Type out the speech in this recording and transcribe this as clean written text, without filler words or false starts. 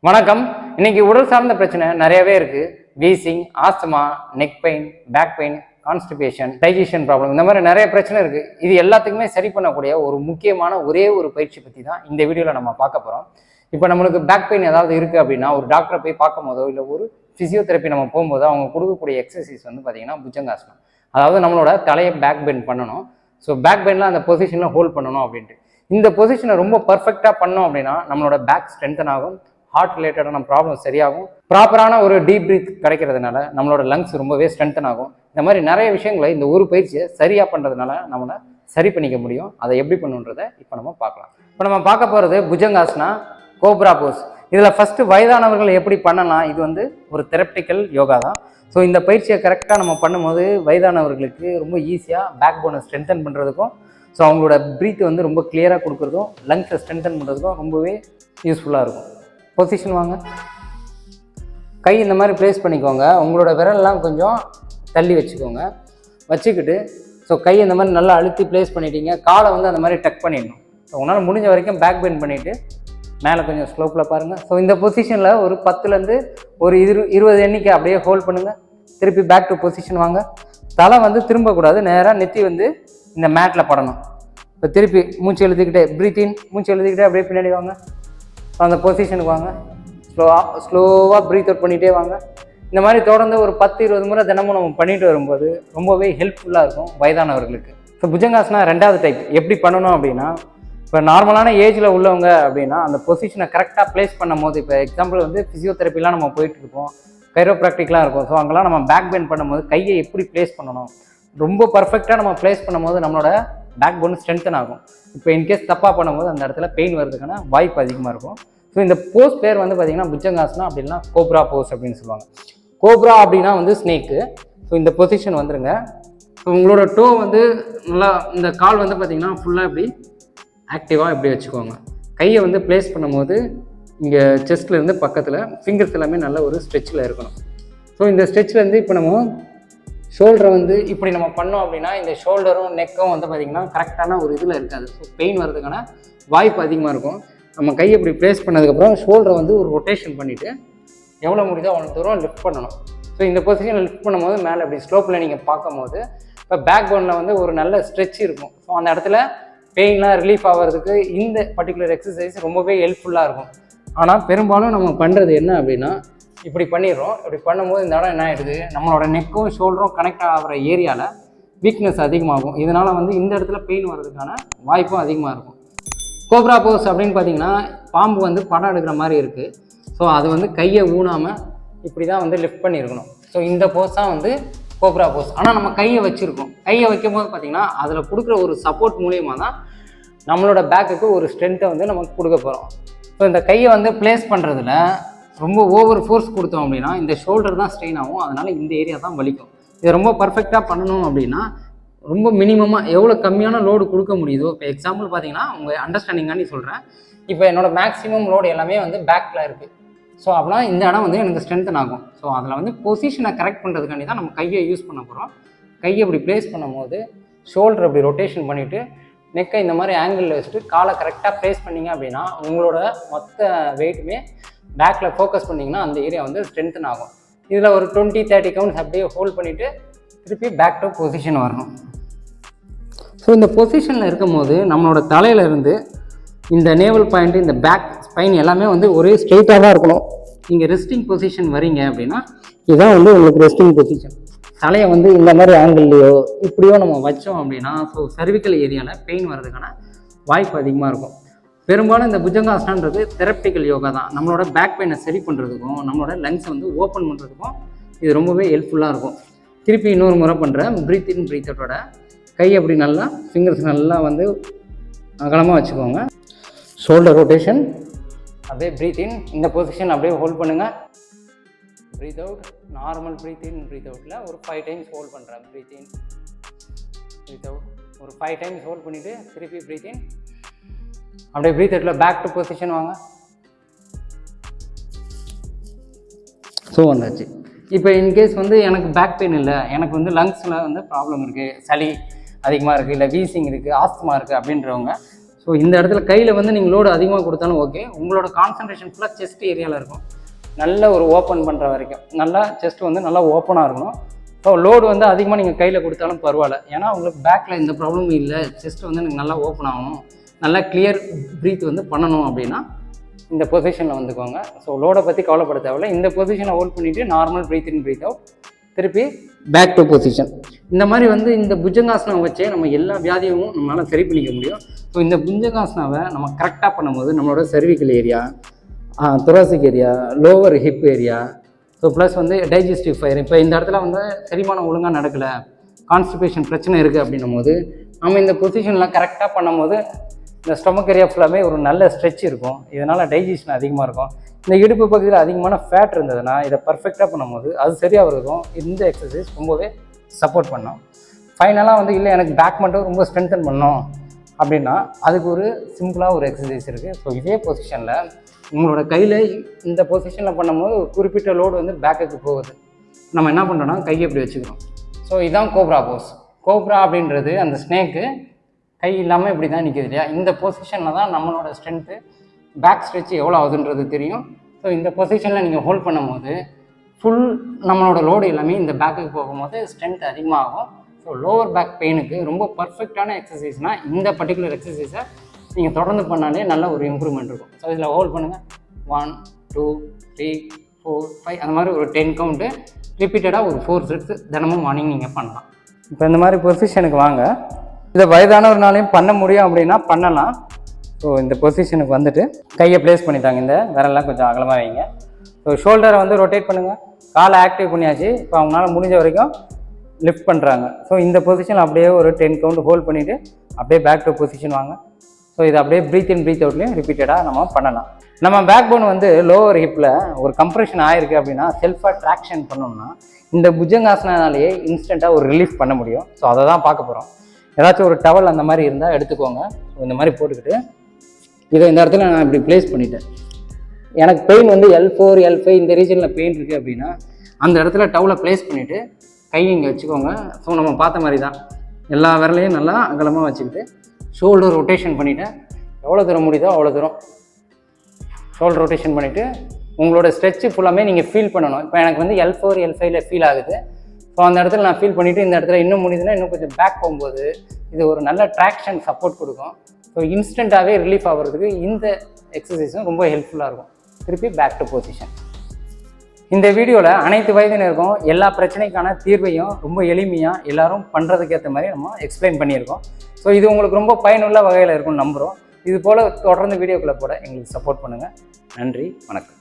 வணக்கம். இன்னைக்கு உடல் சார்ந்த பிரச்சனை நிறையவே இருக்கு. Wheezing, asthma, neck pain, back pain, constipation, digestion problem, இந்த மாதிரி நிறைய பிரச்சனை இருக்கு. இது எல்லாத்துக்குமே சரி பண்ணக்கூடிய ஒரு முக்கியமான ஒரே ஒரு பயிற்சி பற்றி தான் இந்த வீடியோவில் நம்ம பார்க்க போகிறோம். இப்போ நம்மளுக்கு பேக் பெயின் ஏதாவது இருக்குது அப்படின்னா ஒரு டாக்டரை போய் பார்க்கும் போதோ இல்லை ஒரு ஃபிசியோதெரப்பி நம்ம போகும்போதோ அவங்க கொடுக்கக்கூடிய எக்ஸசைஸ் வந்து பார்த்தீங்கன்னா புஜங்காசனம். அதாவது நம்மளோட தலையை பேக் பெண்ட் பண்ணணும். ஸோ பேக் பெண்டில் அந்த பொசிஷனில் ஹோல்ட் பண்ணணும் அப்படின்ட்டு. இந்த பொசிஷனை ரொம்ப பர்ஃபெக்டாக பண்ணோம் அப்படின்னா நம்மளோட பேக் ஸ்ட்ரென்தன் ஆகும், ஹார்ட் ரிலேட்டடான ப்ராப்ளம் சரியாகும், ப்ராப்பரான ஒரு டீப் பிரீத் கிடைக்கிறதுனால நம்மளோட லங்ஸ் ரொம்பவே ஸ்ட்ரென்தன் ஆகும். இந்த மாதிரி நிறைய விஷயங்களை இந்த ஒரு பயிற்சியை சரியாக பண்ணுறதுனால நம்மளை சரி பண்ணிக்க முடியும். அதை எப்படி பண்ணுன்றதை இப்போ நம்ம பார்க்கலாம். இப்போ நம்ம பார்க்க போகிறது புஜங்காசனா, கோப்ரா போஸ். இதில் ஃபஸ்ட்டு வயதானவர்கள் எப்படி பண்ணலாம், இது வந்து ஒரு தெரப்டிக்கல் யோகா தான். ஸோ இந்த பயிற்சியை கரெக்டாக நம்ம பண்ணும்போது வயதானவர்களுக்கு ரொம்ப ஈஸியாக பேக் போனை ஸ்ட்ரென்தன் பண்ணுறதுக்கும், ஸோ அவங்களோட ப்ரீத் வந்து ரொம்ப கிளியராக கொடுக்குறதும், லங்ஸை ஸ்ட்ரென்தன் பண்ணுறதுக்கும் ரொம்பவே யூஸ்ஃபுல்லாக இருக்கும். பொசிஷன் வாங்க, கை இந்த மாதிரி ப்ளேஸ் பண்ணிக்கோங்க. உங்களோட விரல்லாம் கொஞ்சம் தள்ளி வச்சுக்கோங்க. வச்சுக்கிட்டு ஸோ கை இந்த மாதிரி நல்லா அழுத்தி ப்ளேஸ் பண்ணிட்டீங்க. காலை வந்து அந்த மாதிரி டக் பண்ணிடணும். ஸோ உங்களால் முடிஞ்ச வரைக்கும் பேக் பெண்ட் பண்ணிவிட்டு மேலே கொஞ்சம் ஸ்லோப்பில் பாருங்கள். ஸோ இந்த பொசிஷனில் ஒரு 10லேருந்து ஒரு 20 எண்ணிக்கை அப்படியே ஹோல்ட் பண்ணுங்கள். திருப்பி பேக் டு பொசிஷன் வாங்க. தலை வந்து திரும்பக்கூடாது, நேராக நெத்தி வந்து இந்த மேட்டில் படணும். இப்போ திருப்பி மூச்சு எழுதிக்கிட்டே ப்ரீத் இன், மூச்சு எழுதிக்கிட்டே அப்படியே பின்னாடி வாங்க. அந்த பொசிஷனுக்கு வாங்க. ஸ்லோவாக ப்ரீத் அவுட் பண்ணிகிட்டே வாங்க. இந்த மாதிரி தொடர்ந்து ஒரு 10-20 முறை தினமும் நம்ம பண்ணிட்டு வரும்போது ரொம்பவே ஹெல்ப்ஃபுல்லாக இருக்கும் வயதானவர்களுக்கு. ஸோ புஜங்காசனா 2வது டைப் எப்படி பண்ணணும் அப்படின்னா, இப்போ நார்மலான ஏஜில் உள்ளவங்க அப்படின்னா அந்த பொசிஷனை கரெக்டாக ப்ளேஸ் பண்ணும் போது, இப்போ எக்ஸாம்பிள் வந்து ஃபிசியோதெரப்பிலாம் நம்ம போயிட்டு இருக்கோம், கைரோப்ராக்டிக்லாம் இருக்கும். ஸோ அங்கெல்லாம் நம்ம பேக் பெண்ட் பண்ணும்போது கையை எப்படி ப்ளேஸ் பண்ணணும், ரொம்ப பர்ஃபெக்டாக நம்ம ப்ளேஸ் பண்ணும்போது நம்மளோட பேக் போன் ஸ்ட்ரென்தன் ஆகும். இப்போ இன்கேஸ் தப்பாக பண்ணும்போது அந்த இடத்துல பெயின் வர்றதுக்கான வாய்ப்பு அதிகமாக இருக்கும். ஸோ இந்த போஸ் பேர் வந்து பார்த்தீங்கன்னா புஜங்காசனா அப்படின்னா கோப்ரா போஸ் அப்படின்னு சொல்லுவாங்க. கோப்ரா அப்படின்னா வந்து ஸ்னேக்கு. ஸோ இந்த பொசிஷன் வந்துருங்க. ஸோ உங்களோட டோ வந்து நல்லா, இந்த கால் வந்து பார்த்தீங்கன்னா ஃபுல்லாக இப்படி ஆக்டிவாக இப்படி வச்சுக்கோங்க. கையை வந்து ப்ளேஸ் பண்ணும்போது இங்கே செஸ்ட்லேருந்து பக்கத்தில் ஃபிங்கர்ஸ் எல்லாமே நல்ல ஒரு ஸ்ட்ரெச்சில் இருக்கணும். ஸோ இந்த ஸ்ட்ரெச்சிலேருந்து இப்போ நம்ம ஷோல்டரை வந்து இப்படி நம்ம பண்ணோம் அப்படின்னா இந்த ஷோல்டரும் நெக்கும் வந்து பார்த்திங்கன்னா கரெக்டான ஒரு இதில் இருக்காது. ஸோ பெயின் வர்றதுக்கான வாய்ப்பு அதிகமாக இருக்கும். நம்ம கையை இப்படி ப்ளேஸ் பண்ணதுக்கப்புறம் ஷோல்டரை வந்து ஒரு ரொட்டேஷன் பண்ணிவிட்டு எவ்வளோ முடியுதோ அவ்வளோ தூரம் லிஃப்ட் பண்ணணும். ஸோ இந்த பொசிஷனில் லிஃப்ட் பண்ணும்போது மேலே அப்படி ஸ்லோப்பில் நீங்கள் பார்க்கும்போது இப்போ பேக் போனில் வந்து ஒரு நல்ல ஸ்ட்ரெச் இருக்கும். ஸோ அந்த இடத்துல பெயின்லாம் ரிலீஃப் ஆகிறதுக்கு இந்த பர்டிகுலர் எக்ஸசைஸ் ரொம்பவே ஹெல்ப்ஃபுல்லாக இருக்கும். ஆனால் பெரும்பாலும் நம்ம பண்ணுறது என்ன அப்படின்னா, இப்படி பண்ணிடுறோம். இப்படி பண்ணும்போது இந்த இடம் என்ன ஆகிடுது, நம்மளோட நெக்கும் ஷோல்டரும் கனெக்ட் ஆகிற ஏரியாவில் வீக்னஸ் அதிகமாகும். இதனால் வந்து இந்த இடத்துல பெயின் வர்றதுக்கான வாய்ப்பும் அதிகமாக இருக்கும். கோப்ரா போஸ் அப்படின்னு பார்த்தீங்கன்னா பாம்பு வந்து படம் எடுக்கிற மாதிரி இருக்குது. ஸோ அது வந்து கையை ஊனாமல் இப்படி தான் வந்து லிஃப்ட் பண்ணியிருக்கணும். ஸோ இந்த போஸ் தான் வந்து கோப்ரா போஸ். ஆனால் நம்ம கையை வச்சுருக்கோம். கையை வைக்கும் போது பார்த்திங்கன்னா அதில் கொடுக்குற ஒரு சப்போர்ட் மூலியமாக தான் நம்மளோட பேக்குக்கு ஒரு ஸ்ட்ரென்த்தை வந்து நமக்கு கொடுக்க போகிறோம். ஸோ இந்த கையை வந்து ப்ளேஸ் பண்ணுறதுல ரொம்ப ஓவர் ஃபோர்ஸ் கொடுத்தோம் அப்படின்னா இந்த ஷோல்டர் தான் ஸ்ட்ரெயின் ஆகும். அதனால் இந்த ஏரியா தான் வலிக்கும். இதை ரொம்ப பர்ஃபெக்டாக பண்ணணும் அப்படின்னா ரொம்ப மினிமமாக எவ்வளோ கம்மியான லோடு கொடுக்க முடியுதோ, இப்போ எக்ஸாம்பிள் பார்த்தீங்கன்னா உங்கள் அண்டர்ஸ்டாண்டிங்காண்டி சொல்கிறேன். இப்போ என்னோடய மேக்ஸிமம் லோடு எல்லாமே வந்து பேக்கில் இருக்குது. ஸோ அப்படின்னா இந்த இடம் வந்து எனக்கு ஸ்ட்ரென்தன் ஆகும். ஸோ அதில் வந்து பொசிஷனை கரெக்ட் பண்ணுறதுக்காண்டி தான் நம்ம கையை யூஸ் பண்ண போகிறோம். கையை இப்படி ப்ளேஸ் பண்ணும்போது ஷோல்டர் அப்படி ரொட்டேஷன் பண்ணிவிட்டு நெக்கை இந்த மாதிரி ஆங்கிளில் வச்சுட்டு காலை கரெக்டாக ப்ளேஸ் பண்ணிங்க அப்படின்னா உங்களோட மொத்த வெயிட்டுமே பேக்கில் ஃபோக்கஸ் பண்ணிங்கன்னா அந்த ஏரியா வந்து ஸ்ட்ரென்தன் ஆகும். இதில் ஒரு 20-30 கவுண்ட்ஸ் அப்படியே ஹோல்ட் பண்ணிவிட்டு திருப்பி பேக் டு பொசிஷன் வரணும். ஸோ இந்த பொசிஷனில் இருக்கும் போது நம்மளோட தலையிலேருந்து இந்த நேவல் பாயிண்ட்டு, இந்த பேக் ஸ்பைன் எல்லாமே வந்து ஒரே ஸ்ட்ரெயிட்டாக தான் இருக்கணும். நீங்கள் ரெஸ்டிங் பொசிஷன் வரீங்க அப்படின்னா இதுதான் வந்து உங்களுக்கு ரெஸ்டிங் பொசிஷன். தலையை வந்து இந்த மாதிரி ஆங்கிள்லையோ இப்படியோ நம்ம வச்சோம் அப்படின்னா ஸோ சர்விக்கல் ஏரியாவில் பெயின் வர்றதுக்கான வாய்ப்பு அதிகமாக இருக்கும். பெரும்பாலும் இந்த புஜங்காசனான்றது தெரப்டிக்கல் யோகா தான். நம்மளோட பேக் பெயினை சரி பண்ணுறதுக்கும் நம்மளோட லங்ஸை வந்து ஓப்பன் பண்ணுறதுக்கும் இது ரொம்பவே ஹெல்ப்ஃபுல்லாக இருக்கும். திருப்பி இன்னொரு முறை பண்ணுறேன். ப்ரீத் இன் ப்ரீத் அவுட்டோட கை அப்படி நல்லா ஃபிங்கர்ஸ் நல்லா வந்து அகலமாக வச்சுக்கோங்க. ஷோல்டர் ரொட்டேஷன், அப்படியே ப்ரீத் இன், இந்த பொசிஷன் அப்படியே ஹோல்ட் பண்ணுங்கள். Breath out, normal breath in breathe அவுட்டில் ஒரு 5 டைம்ஸ் ஹோல்ட் பண்ணுறேன். ப்ரீத் இன் ப்ரீத் அவுட் ஒரு 5 டைம்ஸ் ஹோல்ட் பண்ணிவிட்டு திருப்பி ப்ரீத் இன், அப்படியே ப்ரீத் அவுட்டில் பேக் டு பொசிஷன் வாங்க. ஸோ வந்தாச்சு. இப்போ இன்கேஸ் வந்து எனக்கு பேக் பெயின் இல்லை, எனக்கு வந்து லங்ஸில் வந்து ப்ராப்ளம் இருக்குது, சளி அதிகமாக இருக்குது, இல்லை வீசிங் இருக்குது, ஆஸ்துமா இருக்குது அப்படின்றவங்க ஸோ ஸோ இந்த இடத்துல கையில் வந்து நீங்கள் லோடு அதிகமாக கொடுத்தாலும் ஓகே, உங்களோட கான்சன்ட்ரேஷன் ஃபுல்லாக செஸ்ட் ஏரியாவில் இருக்கும். நல்ல ஒரு ஓப்பன் பண்ணுற வரைக்கும் நல்லா செஸ்ட் வந்து நல்லா ஓப்பனாக இருக்கணும். ஸோ லோடு வந்து அதிகமாக நீங்கள் கையில் கொடுத்தாலும் பரவாயில்ல, ஏன்னா உங்களுக்கு பேக்கில் எந்த ப்ராப்ளமும் இல்லை, செஸ்ட் வந்து எனக்கு நல்லா ஓப்பன் ஆகணும், நல்லா கிளியர் ப்ரீத் வந்து பண்ணணும் அப்படின்னா இந்த பொசிஷனில் வந்துக்கோங்க. ஸோ லோடை பற்றி கவலைப்பட தேவையில்லை. இந்த பொசிஷனை ஹோல்ட் பண்ணிவிட்டு normal breath in breathe out, திருப்பி பேக் டு பொசிஷன். இந்த மாதிரி வந்து இந்த புஜங்காசனம் வச்சே நம்ம எல்லா வியாதியும் நம்மளால் சரி பண்ணிக்க முடியும். ஸோ இந்த புஜங்காசனாவை நம்ம கரெக்டாக பண்ணும்போது நம்மளோட cervical area, thoracic area, lower hip area, so plus வந்து டைஜஸ்டிவ் ஃபயர், இப்போ இந்த இடத்துல வந்து செரிமானம் ஒழுங்காக நடக்கலை, கான்ஸ்டிபேஷன் பிரச்சனை இருக்குது அப்படின்னும் போது நம்ம இந்த பொசிஷனில் கரெக்டாக பண்ணும்போது இந்த ஸ்டொமக் ஏரியா ஃபுல்லாமே ஒரு நல்ல ஸ்ட்ரெச் இருக்கும். இதனால் டைஜஷன் அதிகமாக இருக்கும். இந்த இடுப்பு பகுதியில் அதிகமான ஃபேட் இருந்ததுன்னா இதை பர்ஃபெக்டாக பண்ணும்போது அது சரியாக இருக்கும். இந்த எக்ஸசைஸ் ரொம்பவே சப்போர்ட் பண்ணோம். ஃபைனலாக வந்து இல்லை எனக்கு பேக் மட்டும் ரொம்ப ஸ்ட்ரென்தன் பண்ணோம் அப்படின்னா அதுக்கு ஒரு சிம்பிளாக ஒரு எக்ஸசைஸ் இருக்குது. ஸோ இதே பொசிஷனில் உங்களோட கையில் இந்த பொசிஷனில் பண்ணும்போது ஒரு குறிப்பிட்ட லோடு வந்து பேக்குக்கு போகுது. நம்ம என்ன பண்ணுறோன்னா கையை இப்படி வச்சுக்கிறோம். ஸோ இதுதான் கோப்ரா போஸ். கோப்ரா அப்படின்றது அந்த ஸ்னேக்கு கை இல்லாமல் இப்படி தான் நிற்கிது இல்லையா, இந்த பொசிஷனில் தான் நம்மளோட ஸ்ட்ரென்த்து பேக் ஸ்ட்ரெச் எவ்வளோ ஆகுதுன்றது தெரியும். ஸோ இந்த பொசிஷனில் நீங்கள் ஹோல்ட் பண்ணும்போது ஃபுல் நம்மளோட லோடு எல்லாமே இந்த பேக்குக்கு போகும்போது ஸ்ட்ரென்த் அதிகமாகும். ஸோ லோவர் பேக் பெயினுக்கு ரொம்ப பர்ஃபெக்டான எக்ஸசைஸ்னால் இந்த பர்டிகுலர் எக்ஸசைஸை நீங்கள் தொடர்ந்து பண்ணாலே நல்ல ஒரு இம்ப்ரூவ்மெண்ட் இருக்கும். ஸோ இதில் ஹோல்ட் பண்ணுங்கள். 1 2 3 4 5 அந்த மாதிரி ஒரு 10 கவுண்ட்டு ரிப்பீட்டடாக ஒரு 4 செட்ஸ் தினமும் மார்னிங் நீங்கள் பண்ணலாம். இப்போ இந்த மாதிரி பொசிஷனுக்கு வாங்க. இதை வயதானவர்னாலையும் பண்ண முடியும் அப்படின்னா பண்ணலாம். ஸோ இந்த பொசிஷனுக்கு வந்துட்டு கையை ப்ளேஸ் பண்ணிட்டாங்க, இந்த விரலாம் கொஞ்சம் அகலமாக வைங்க. ஸோ ஷோல்டரை வந்து ரொட்டேட் பண்ணுங்கள். காலை ஆக்டிவ் பண்ணியாச்சு. இப்போ அவங்களால முடிஞ்ச வரைக்கும் லிஃப்ட் பண்ணுறாங்க. ஸோ இந்த பொசிஷன் அப்படியே ஒரு 10 கவுண்ட் ஹோல்ட் பண்ணிவிட்டு அப்படியே பேக் டு பொசிஷன் வாங்க. ஸோ இது அப்படியே ப்ரீத் இன் ப்ரீத் அவுட்லேயும் ரிப்பீட்டடாக நம்ம பண்ணலாம். நம்ம பேக் போன் வந்து லோவர் ஹிப்பில் ஒரு கம்ப்ரெஷன் ஆகிருக்கு அப்படின்னா செல்ஃபாக ட்ராக்ஷன் பண்ணோம்னா இந்த புஜங்காசனாலேயே இன்ஸ்டண்ட்டாக ஒரு ரிலீஃப் பண்ண முடியும். ஸோ அதை தான் பார்க்க போகிறோம். ஏதாச்சும் ஒரு டவல் அந்த மாதிரி இருந்தால் எடுத்துக்கோங்க. ஸோ இந்த மாதிரி போட்டுக்கிட்டு இதை இந்த இடத்துல நான் இப்படி ப்ளேஸ் பண்ணிட்டேன். எனக்கு பெயின் வந்து L4 L5 இந்த ரீஜனில் பெயின் இருக்குது அப்படின்னா அந்த இடத்துல டவலை ப்ளேஸ் பண்ணிவிட்டு கை இங்கே வச்சுக்கோங்க. ஸோ நம்ம பார்த்த மாதிரி தான் எல்லா விரலையும் நல்லா அகலமாக வச்சுக்கிட்டு ஷோல்டர் ரொட்டேஷன் பண்ணிவிட்டேன். எவ்வளோ தூரம் முடியுதோ அவ்வளோ தூரம் ஷோல்டர் ரொட்டேஷன் பண்ணிவிட்டு உங்களோட ஸ்ட்ரெச்சு ஃபுல்லாமே நீங்கள் ஃபீல் பண்ணணும். இப்போ எனக்கு வந்து L4 L5ல ஃபீல் ஆகுது. ஸோ அந்த இடத்துல நான் ஃபீல் பண்ணிவிட்டு இந்த இடத்துல இன்னும் முடியுதுன்னா இன்னும் கொஞ்சம் பேக் போகும்போது இது ஒரு நல்ல ட்ராக்ஷன் சப்போர்ட் கொடுக்கும். ஸோ இன்ஸ்டண்ட்டாகவே ரிலீஃப் ஆகிறதுக்கு இந்த எக்ஸசைஸும் ரொம்ப ஹெல்ப்ஃபுல்லாக இருக்கும். திருப்பி பேக் டு பொசிஷன். இந்த வீடியோவில் அனைத்து வயதினருக்கும் எல்லா பிரச்சனைக்கான தீர்வையும் ரொம்ப எளிமையாக எல்லாரும் பண்ணுறதுக்கு ஏற்ற மாதிரி நம்ம எக்ஸ்பிளைன் பண்ணியிருக்கோம். ஸோ இது உங்களுக்கு ரொம்ப பயனுள்ள வகையில் இருக்கும்னு நம்புகிறோம். இது போல் தொடர்ந்து வீடியோக்களை போட எங்களுக்கு சப்போர்ட் பண்ணுங்கள். நன்றி, வணக்கம்.